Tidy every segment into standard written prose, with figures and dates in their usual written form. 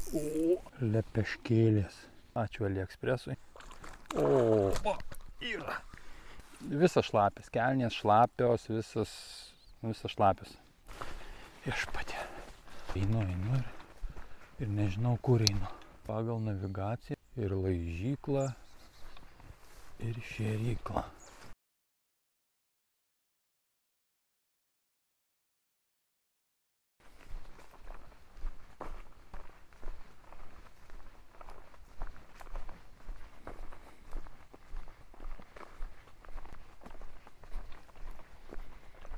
O, lepeškėlės. Ačiū AliExpressui. O, yra. Visas šlapias, kelnės šlapios, visas šlapias. Viešpatie. Einu ir nežinau, kur einu. Pagal navigaciją ir laižyklą, ir šėryklą.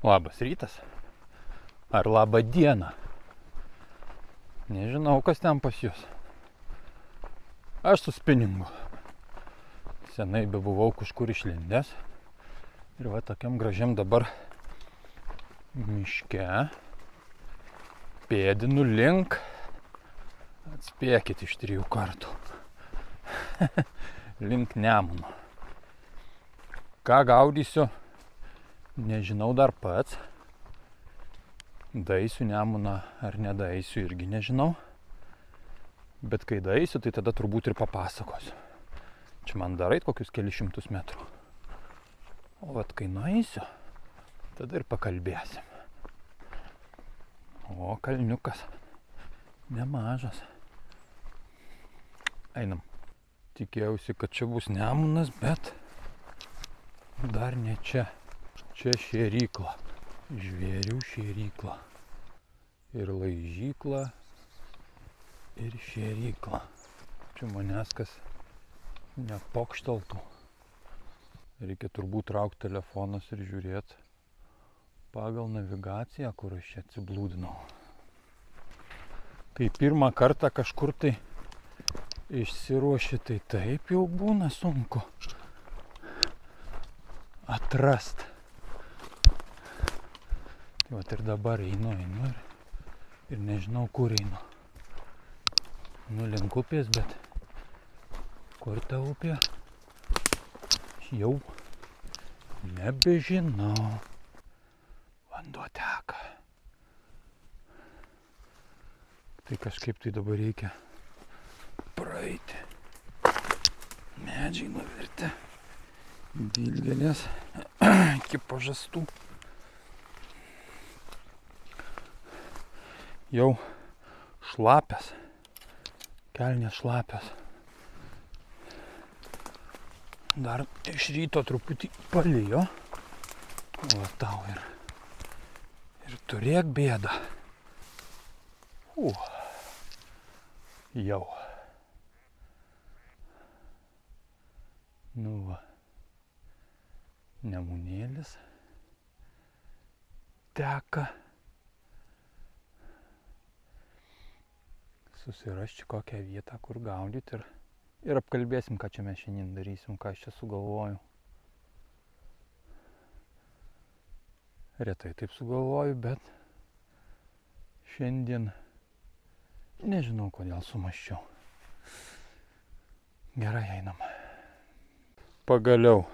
Labas rytas. Ar labą dieną. Nežinau, kas ten pas jūs. Aš su spiningu. Senai bebuvau kažkur išlindęs. Ir va tokiam gražiam dabar miške. Pėdinu link. Atspėkit iš 3 kartų. Link Nemuno. Ką gaudysiu? Nežinau dar pats. Daeisiu Nemuną ar nedaeisiu irgi nežinau. Bet kai daeisiu, tai tada turbūt ir papasakosiu. Čia man dar eit kokius kelius šimtus metrų. O vat kai nueisiu, tada ir pakalbėsim. O kalniukas nemažas. Einam. Tikėjausi, kad čia bus Nemunas, bet dar ne čia. Čia šėrykla. Žvėrių šėrykla. Ir laižykla. Ir šėrykla. Čia manęs kas nepokšteltų. Reikia turbūt traukti telefonas ir žiūrėti pagal navigaciją, kur aš čia atsiblūdinau. Kai pirmą kartą kažkur tai išsiruoši, tai taip jau būna sunku atrast. Vat ir dabar einu ir nežinau, kur einu. Nu, link upės, bet kur ta upė? Jau nebežinau. Vanduo teka. Tai kažkaip tai dabar reikia praeiti. Medžiai nuvirtę. Dilgėlės iki pažastų. Jau šlapias, kelnės šlapias. Dar iš ryto truputį palijo. O tau ir turėk bėdą. Jau. Nu va. Nemunėlis teka. Susirasčiau kokią vietą, kur gaudyti ir apkalbėsim, ką čia mes šiandien darysim, ką aš čia sugalvoju. Retai taip sugalvoju, bet šiandien nežinau, kodėl sumąsčiau. Gerai, einam. Pagaliau.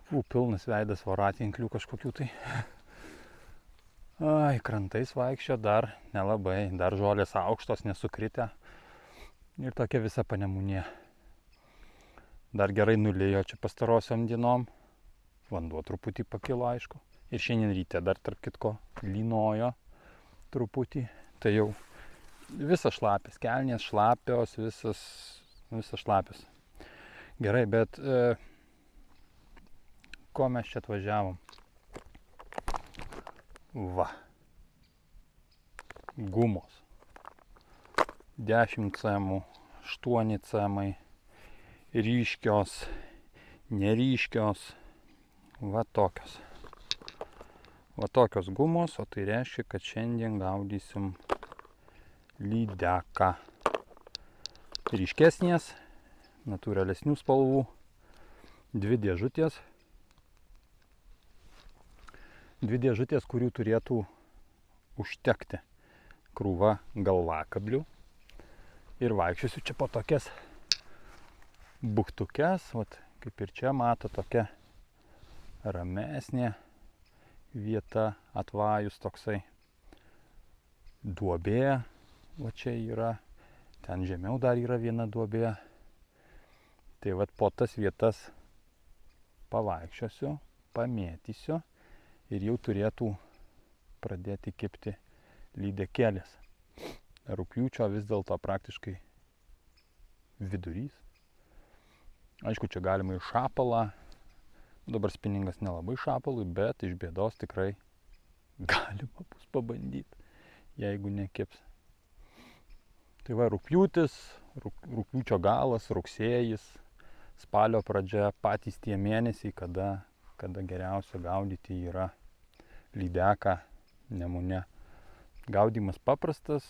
Pilnas veidas voratinklių kažkokių tai. Ai, krantais vaikščio dar nelabai, dar žolės aukštos, nesukritę. Ir tokia visa panemunė. Dar gerai nulėjo čia pastarosiom dienom. Vanduo truputį pakilo, aišku. Ir šiandien ryte dar tarp kitko lynojo truputį. Tai jau visas šlapias, kelnės šlapios, visas šlapias. Gerai, bet ko mes čia atvažiavom? Va. Gumos. 10 cemų, 8 cemai, ryškios, neryškios, va tokios. Va tokios gumos, o tai reiškia, kad šiandien gaudysim lydeką. Ryškesnės, natūralesnių spalvų, 2 dėžutės. 2 dėžutės, kurių turėtų užtekti krūva galvakablių. Ir vaikščiosiu čia po tokias buktukes, vat, kaip ir čia mato, tokia ramesnė vieta, atvajus toksai duobė, va čia yra ten žemiau dar yra viena duobė. Tai vat po tas vietas pavaikščiosiu, pamėtysiu ir jau turėtų pradėti kibti lydekėlės. Rugpjūčio vis dėlto praktiškai vidurys. Aišku, čia galima į šapalą. Dabar spiningas nelabai šapalui, bet iš bėdos tikrai galima bus pabandyti, jeigu nekibs. Tai va, rugpjūtis, rugpjūčio galas, rugsėjis, spalio pradžia, patys tie mėnesiai, kada geriausia gaudyti yra lydeką Nemune. Gaudymas paprastas,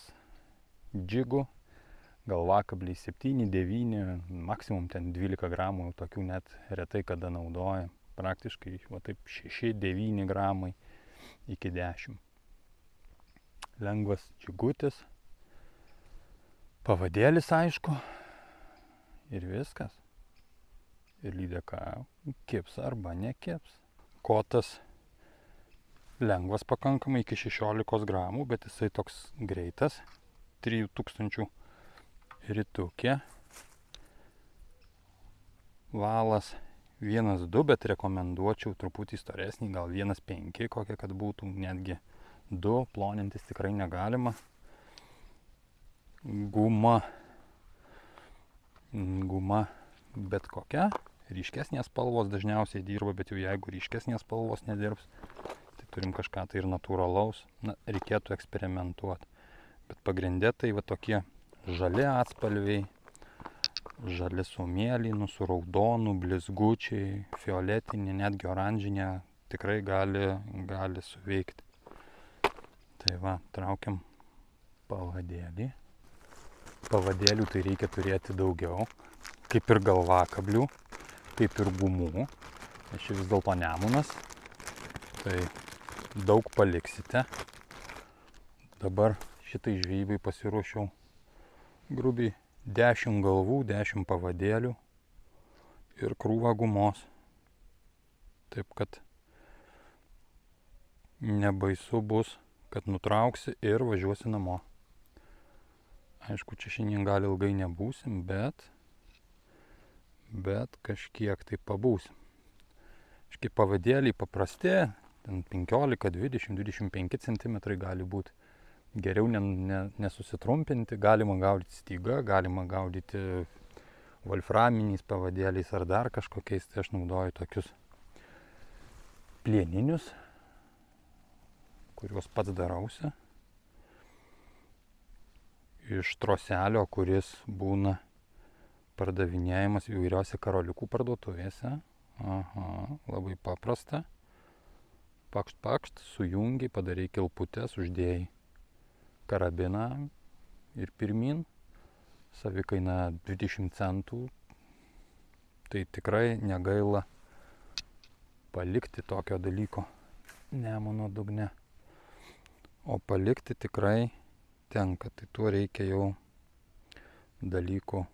džigu, galvakabliai 7, 9, maksimum ten 12 gramų, tokių net retai kada naudoja. Praktiškai va taip 6-9 gramai iki 10. Lengvas džigutis, pavadėlis aišku ir viskas. Ir lydeka kibs arba nekibs. Kotas lengvas pakankamai iki 16 gramų, bet jisai toks greitas. 3000 ritukė. Valas 1,2, bet rekomenduočiau truputį storesnį, gal 1,5 kokia, kad būtų, netgi 2, plonintis tikrai negalima. Guma bet kokia, ryškesnės spalvos dažniausiai dirba, bet jau jeigu ryškesnės spalvos nedirbs, tai turim kažką tai ir natūralaus, reikėtų eksperimentuoti. Bet pagrindė tai va tokie žali atspalviai, žali su mėlynu, su raudonu, blizgučiai, fioletinė, netgi oranžinė tikrai gali suveikti. Tai va, traukiam pavadėlį. Pavadėlių tai reikia turėti daugiau, kaip ir galvakablių, kaip ir gumų. Nes čia vis dėlto Nemunas, tai daug paliksite. Dabar šitai žvejybai pasiruošiau grubiai 10 galvų, 10 pavadėlių ir krūvą gumos. Taip kad nebaisu bus, kad nutrauksi ir važiuosi namo. Aišku, čia šiandien gal ilgai nebūsim, bet kažkiek tai pabūsim. Kažkiek pavadėliai paprasti, ten 15, 20, 25 cm gali būti. Geriau nesusitrumpinti, galima gaudyti styga, galima gaudyti wolframiniais pavadėliais ar dar kažkokiais, tai aš naudoju tokius plieninius, kuriuos pats darausi. Iš troselio, kuris būna pardavinėjimas įvairiose karoliukų parduotuvėse. Aha, labai paprasta. Pakšt, sujungiai, padarai kilputes, uždėjai karabiną ir pirmin, savikaina 20 centų, tai tikrai negaila palikti tokio dalyko Nemuno dugne. O palikti tikrai tenka, tai tuo reikia jau dalykų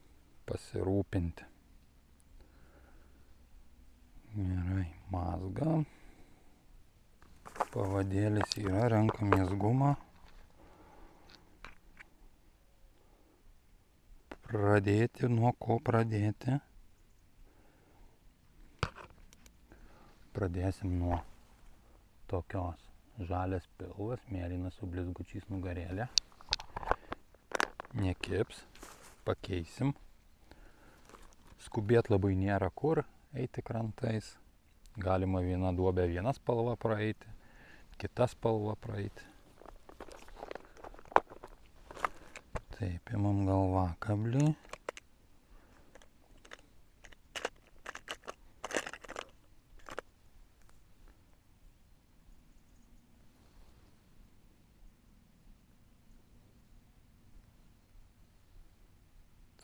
pasirūpinti. Gerai, mazga. Pavadėlis yra, renkamės gumą. Pradėti, nuo ko pradėti? Pradėsim nuo tokios žalias pilvas, mėlynas su blizgučiais nugarėlė. Nekibs, pakeisim. Skubėt labai nėra kur eiti krantais. Galima viena duobė, viena spalva praeiti, kita spalva praeiti. Taip, imam galvakablį.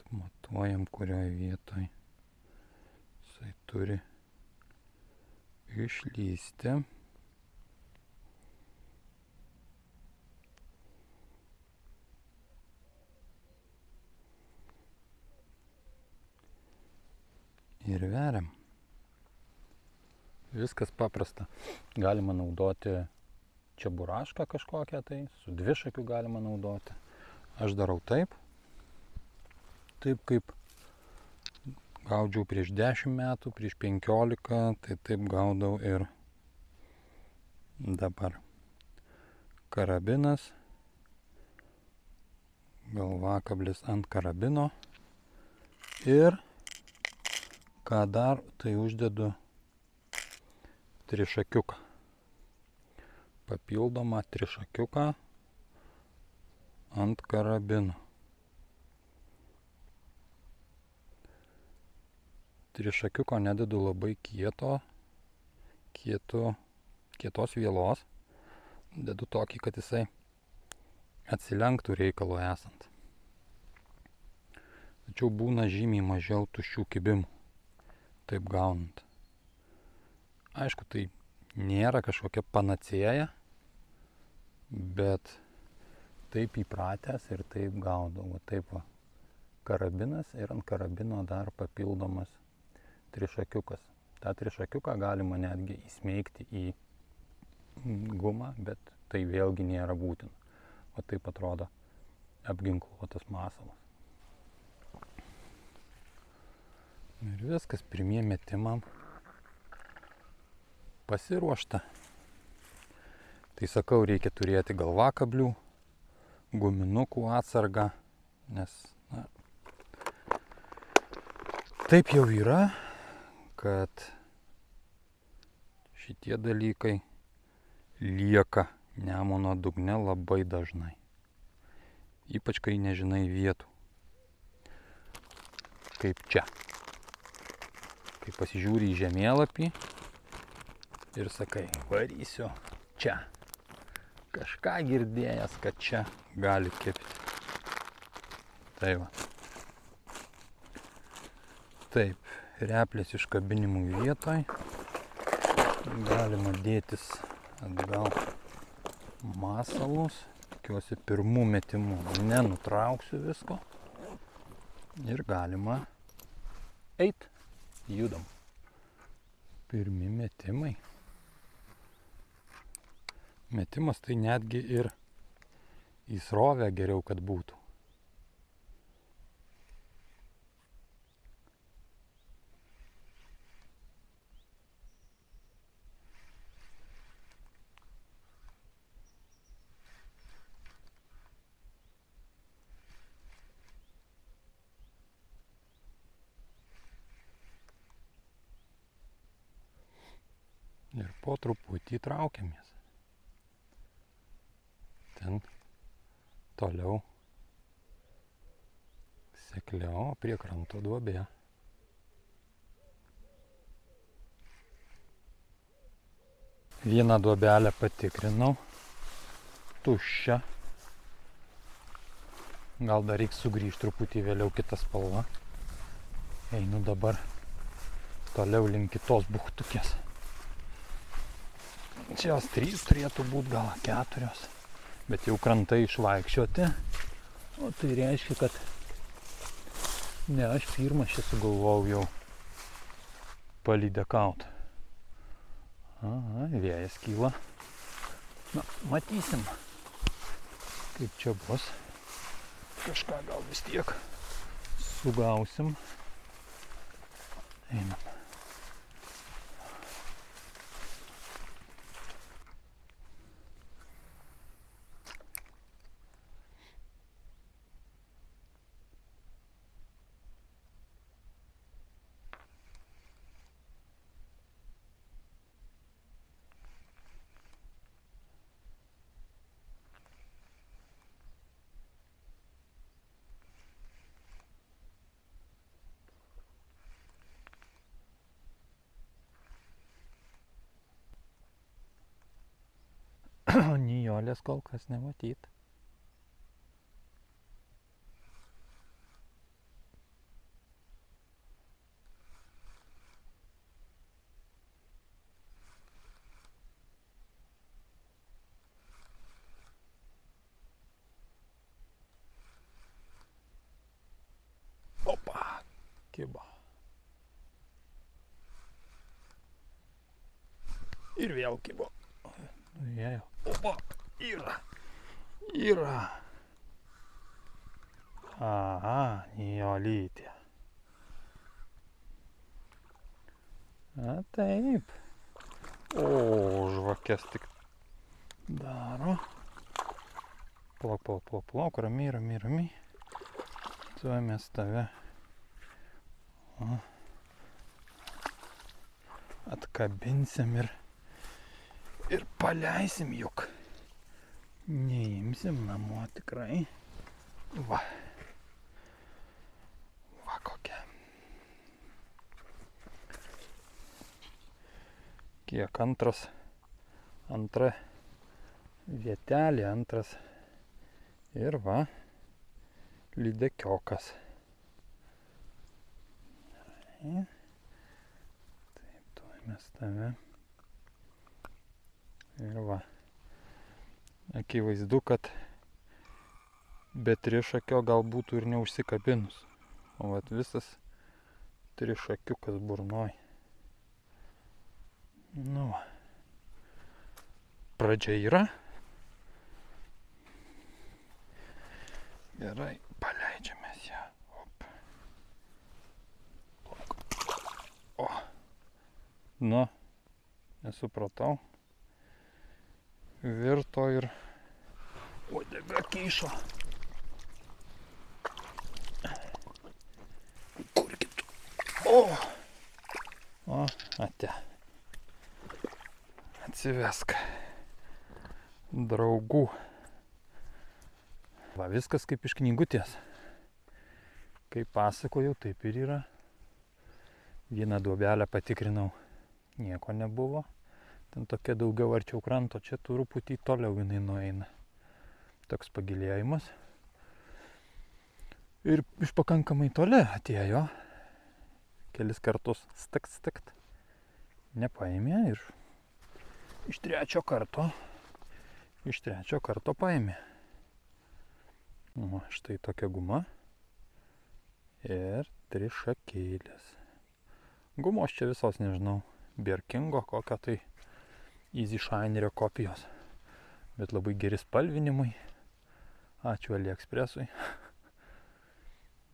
Matuojam, kurioje vietoje jisai turi išlįsti. Ir veriam. Viskas paprasta. Galima naudoti čeburašką kažkokią, tai su dvišakiu galima naudoti. Aš darau taip. taip kaip gaudžiau prieš 10 metų, prieš 15, tai taip gaudau ir dabar. Karabinas, galvakablis ant karabino ir ką dar, tai uždedu trišakiuką. Papildomą trišakiuką ant karabino. Trišakiuko nededu labai kietos vielos. Dedu tokį, kad jisai atsilenktų reikalo esant. Tačiau būna žymiai mažiau tuščių kibimų, taip gaunant. Aišku, tai nėra kažkokia panacėja, bet taip įpratęs ir taip gaudau. Va taip va, karabinas ir ant karabino dar papildomas trišakiukas. Ta trišakiuką galima netgi įsmeigti į gumą, bet tai vėlgi nėra būtina. O taip atrodo apginkluotas masalas. Ir viskas, pirmiem metimam pasiruošta. Tai sakau, reikia turėti galvakablių, guminukų atsargą, nes taip jau yra, kad šitie dalykai lieka Nemuno dugne labai dažnai. Ypač kai nežinai vietų. Kaip čia. Kai pasižiūri į žemėlapį ir sakai, varysiu čia. Kažką girdėjęs, kad čia gali kibti. Tai va. Taip, replės iškabinimų vietoj. Galima dėtis atgal masalus. Tikiuosi pirmų metimų nenutrauksiu visko. Ir galima eit. Judam. Pirmi metimai. Metimas tai netgi ir į srovę geriau, kad būtų. Ir po truputį traukiamės. Ten toliau sekliau prie kranto duobė. Vieną duobelę patikrinau. Tuščia. Gal dar reiks sugrįžti truputį vėliau kitą spalvą. Einu dabar toliau link kitos buchtukės. Čia jos 3 turėtų būti, gal 4. Bet jau krantai išvaikščioti. O tai reiškia, kad ne aš pirmas čia sugalvojau jau palydekaut. Aha, vėjas kyla. Na, matysim, kaip čia bus. Kažką gal vis tiek sugausim. Einam. Nijolės kol kas nematyt. Opa, kibo. Ir vėl kibo. Opa, yra. Aha, Nijolytė. A, taip. O, žvakės tik daro. Plauk, ramiai. Tuoj mes tave atkabinsim ir paleisim juk. Neimsim namo tikrai. Va kokia. Kiek antra vietelė, antras ir va, lydekiokas. Taip, tuoj mes tave. Ir va, akivaizdu, kad be trišakio gal būtų ir neužsikabinus. O vat visas trišakiukas burnoj. Nu va. Pradžia yra. Gerai, paleidžiamės ją. O. Nu, nesupratau. Virto ir uodega kyšo. Kurkit. O, ate. Atsivesk draugų. Va, viskas kaip iš knygutės. Kaip pasakojau, taip ir yra. Vieną duobelę patikrinau, nieko nebuvo. Ten tokia daugiau arčiau kranto, čia truputį toliau jinai nueina. Toks pagilėjimas. Ir iš pakankamai toli atėjo. Kelis kartus stakt. Nepaėmė ir iš trečio karto paėmė. O, štai tokia guma. Ir trišakėlis. Gumos čia visos nežinau. Birkingo kokio tai Easy Shinerio kopijos. Bet labai geri spalvinimai. Ačiū AliExpressui.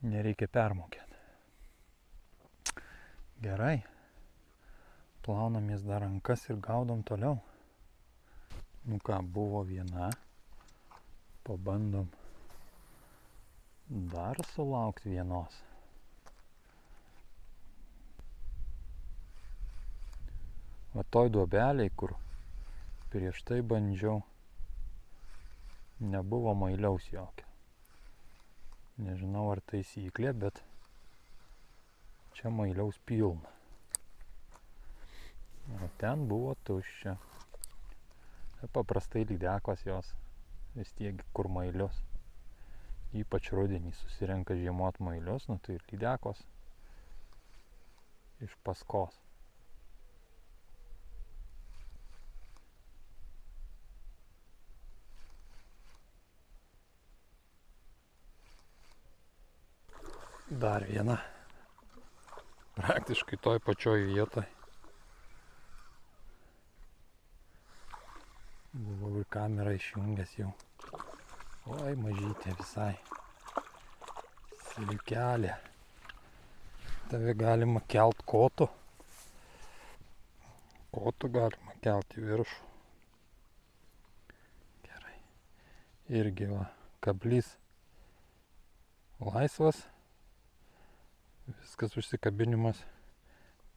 Nereikia permokėti. Gerai. Plaunamės dar rankas ir gaudom toliau. Nu ką, buvo viena. Pabandom dar sulaukti vienos. Va toj duobeliai, kur prieš tai bandžiau, nebuvo mailiaus jokio. Nežinau ar taisyklė, bet čia mailiaus pilna. O ten buvo tuščia. Paprastai lydekos jos vis tiek kur mailius. Ypač rudenį susirenka žiemot mailius, nu tai ir lydekos iš paskos. Dar viena. Praktiškai toj pačioj vietoj. Buvau ir kamerą išjungęs jau. Oi, mažytė visai. Silkelė. Tave galima kelt kotu. Kotu galima kelt į viršų. Gerai. Irgi va, kablys laisvas. Viskas užsikabinimas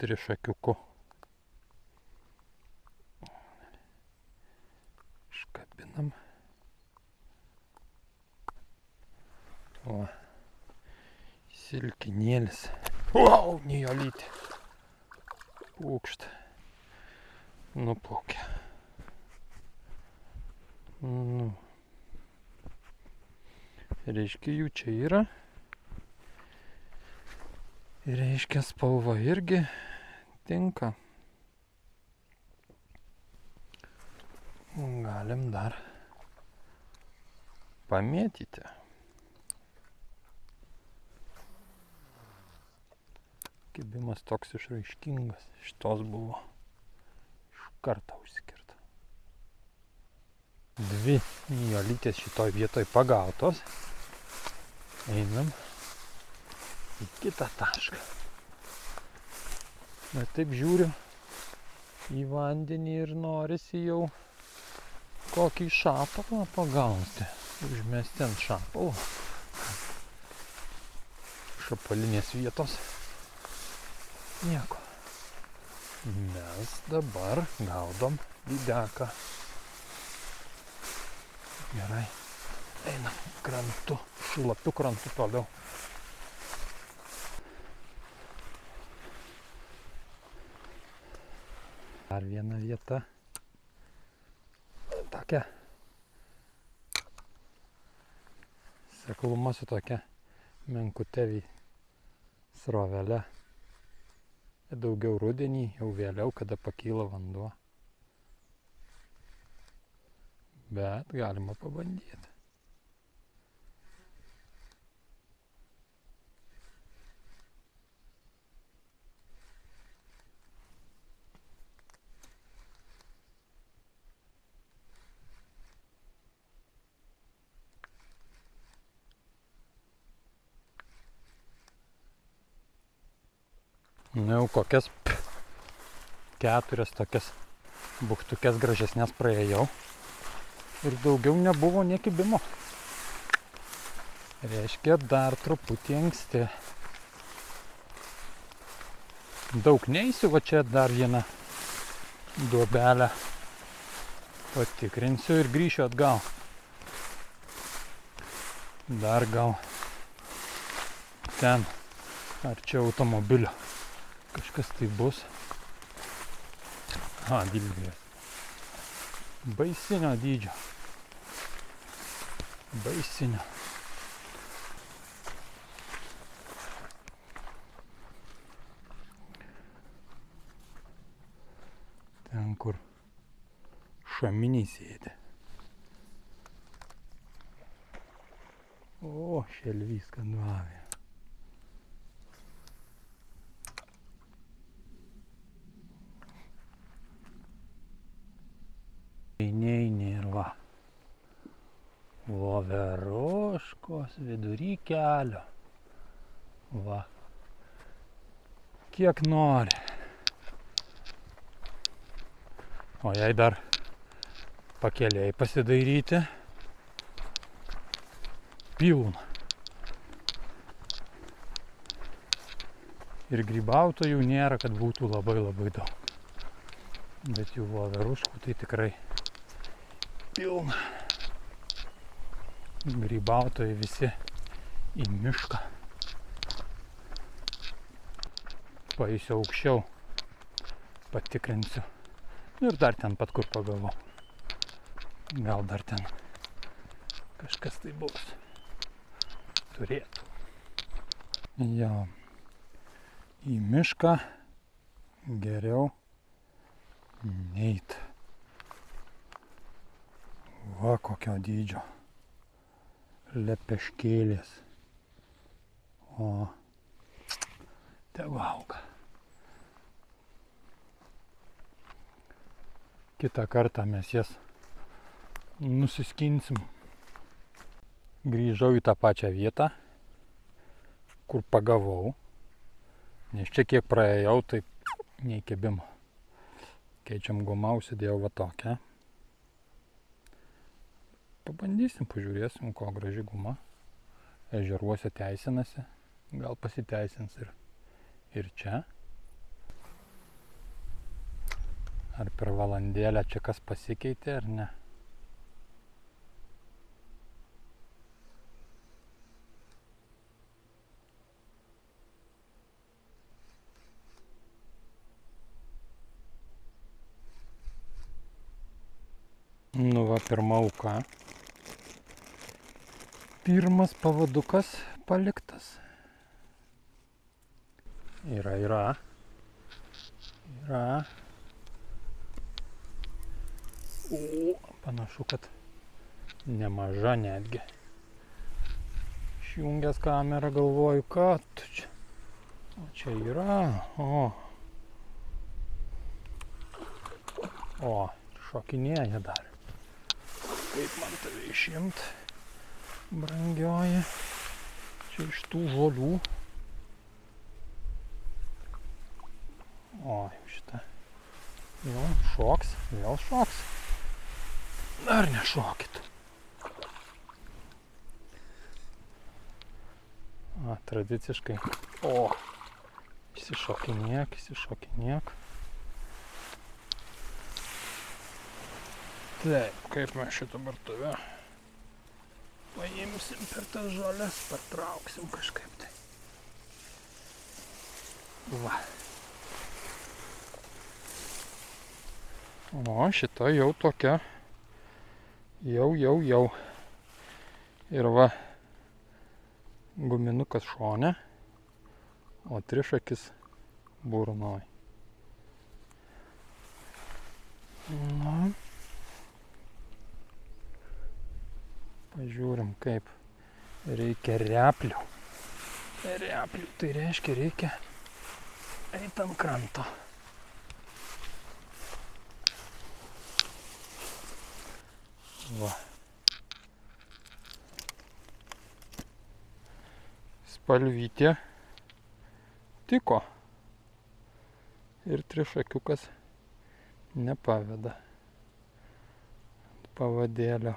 trišakiuku. Iškabinam. O, silkinėlis. Wow, Nijolytė. Pūkšt. Nuplaukė. Nu. Reiškia, jų čia yra. Reiškia, spalva irgi tinka. Galim dar pamėtyti. Kibimas toks išraiškingas. Šitos buvo iš karto užsikirta. Dvi Nijolytės šitoj vietoj pagautos. Einam į kitą tašką. Bet taip žiūriu į vandenį ir norisi jau kokį šapalą pagauti. Užmesti ant šapalo. Šapalinės vietos. Nieko. Mes dabar gaudom lydeką. Gerai. Einam krantu, šlapiu krantu toliau. Dar viena vieta. Tokia. Sekluma su tokia menkute srovele. Daugiau rudenį, jau vėliau, kada pakyla vanduo. Bet galima pabandyti. Nu, jau kokias 4 tokias buktukės gražesnės praėjau ir daugiau nebuvo nė kibimo. Reiškia, dar truputį anksti. Daug neisiu, va čia dar vieną duobelę patikrinsiu ir grįšiu atgal. Dar gal ten arčiau automobilio. Kažkas tai bus. Dilgės. Baisinio dydžio. Baisinio. Ten, kur šaminiai sėdi. O, šelvys skandinavija. Eini ir va. Voveruškos vidury kelio. Va. Kiek nori. O jei dar pakeliai pasidairyti, pilna. Ir grybautojų nėra, kad būtų labai daug. Bet jų voveruškų tai tikrai pilna. Grybautojai visi į mišką. Paeisiu aukščiau, patikrinsiu. Ir dar ten pat, kur pagavau. Gal dar ten kažkas tai bus. Turėtų. Jo. Į mišką geriau neit. Va kokio dydžio lepeškėlės. O tegu auga. Kitą kartą mes jas nusiskinsim. Grįžau į tą pačią vietą, kur pagavau. Nes čia kiek praėjau, tai nei kibimo. Keičiam gumą, užsidėjau va tokią. Pabandysim, pažiūrėsim, ko graži guma. Ežeruose teisinasi. Gal pasiteisins ir čia. Ar per valandėlę čia kas pasikeitė, ar ne? Nu va, pirma auka. Pirmas pavadukas paliktas. Yra. O, panašu, kad nemaža netgi. Išjungęs kamerą galvoju, kad čia. O čia yra. O, šokinėja dar. Kaip man tave išimt, brangioji. Čia iš tų žolių. O, šitą. Jau šoks, vėl šoks. Dar nešokit. Tradiciškai. O, išsišokinėk. Taip, kaip mes šitą bartuvę paimsim per tas žolės, patrauksim kažkaip tai. Va. O, šita jau tokia. Jau. Ir va, guminukas šone, o trišakis burnoj. Na. Pažiūrim, kaip reikia replių. Replių, tai reiškia reikia eiti ant kranto. Va. Spalvytė tiko. Ir trišakiukas nepaveda. Pavadėlio.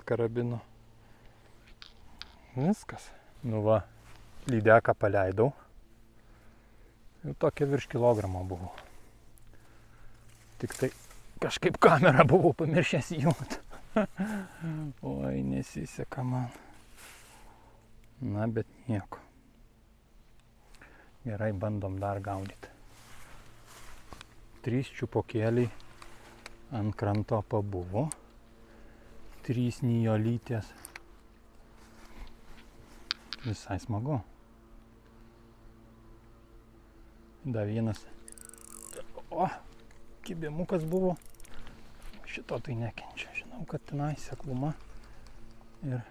Karabino. Viskas. Nu va, lydeką paleidau. Jau tokia virš kilogramo buvo. Tik tai kažkaip kamerą buvau pamiršęs įjungti. Oi, nesiseka man. Na, bet nieko. Gerai, bandom dar gaudyti. 3 čiupokėliai ant kranto pabuvo. 3 nijolytės. Visai smagu. Dar vienas. O, kibimukas buvo. Šito tai nekenčia. Žinau, kad tenai sekluma. Ir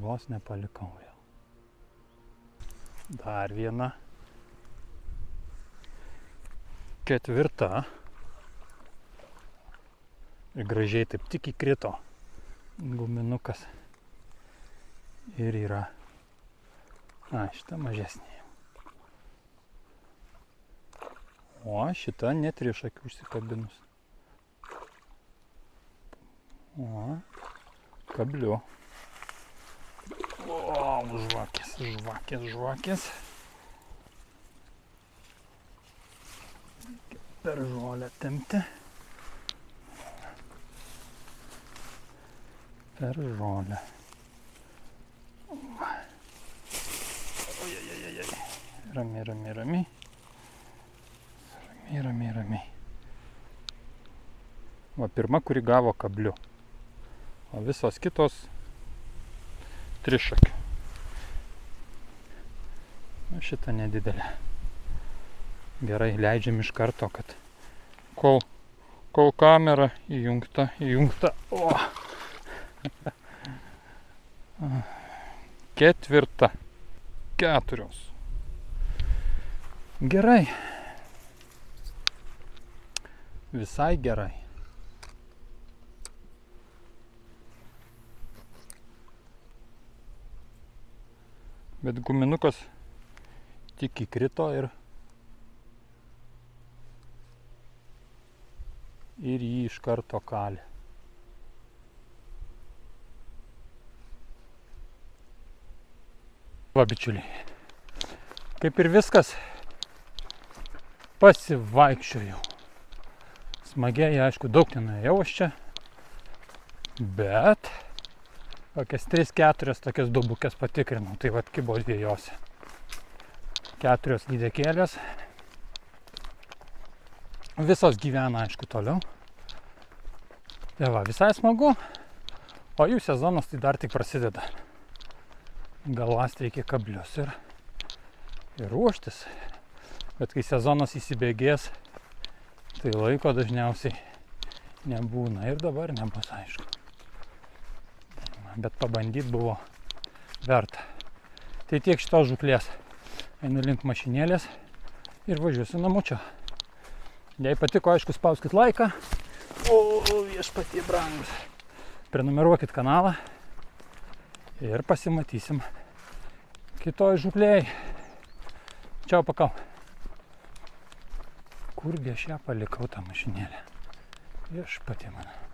vos nepalikau jau. Dar viena. 4. Ir gražiai taip tik įkrito guminukas. Ir yra. Šita mažesnė. O šita net trišakių užsikabinus. O, kabliu. O, žvakės. Per žolę tempti. Per žolę. Ojajajajaj. Ramiai. Va, pirma, kuri gavo kabliu. O visos kitos trišakių. Šita nedidelė. Gerai, leidžiam iš karto, kad kol kamera įjungta. O! 4. 4. Gerai. Visai gerai. Bet guminukas tik įkrito ir jį iš karto kalė. Va, bičiuliai, kaip ir viskas, pasivaikščiojau. Smagiai, aišku, daug nenuėjau aš čia, bet kokias 3-4 tokias dubukės patikrinau, tai vat kibo 2. 4 lydekėlės. Visos gyvena, aišku, toliau. Tai va, visai smagu, o jų sezonas tai dar tik prasideda. Galvasti reikia kablius ir ruoštis. Bet kai sezonas įsibėgės, tai laiko dažniausiai nebūna ir dabar nebus, aišku. Bet pabandyti buvo verta. Tai tiek šitos žūklės. Einu link mašinėlės ir važiuosiu namučio. Jei patiko, aišku, spauskit laiką. O, viešpatie brangus. Prenumeruokit kanalą. Ir pasimatysim kitoj žūklėj. Čiau, pakau. Kurgi aš ją palikau tą mašinėlę? Viešpatie mano.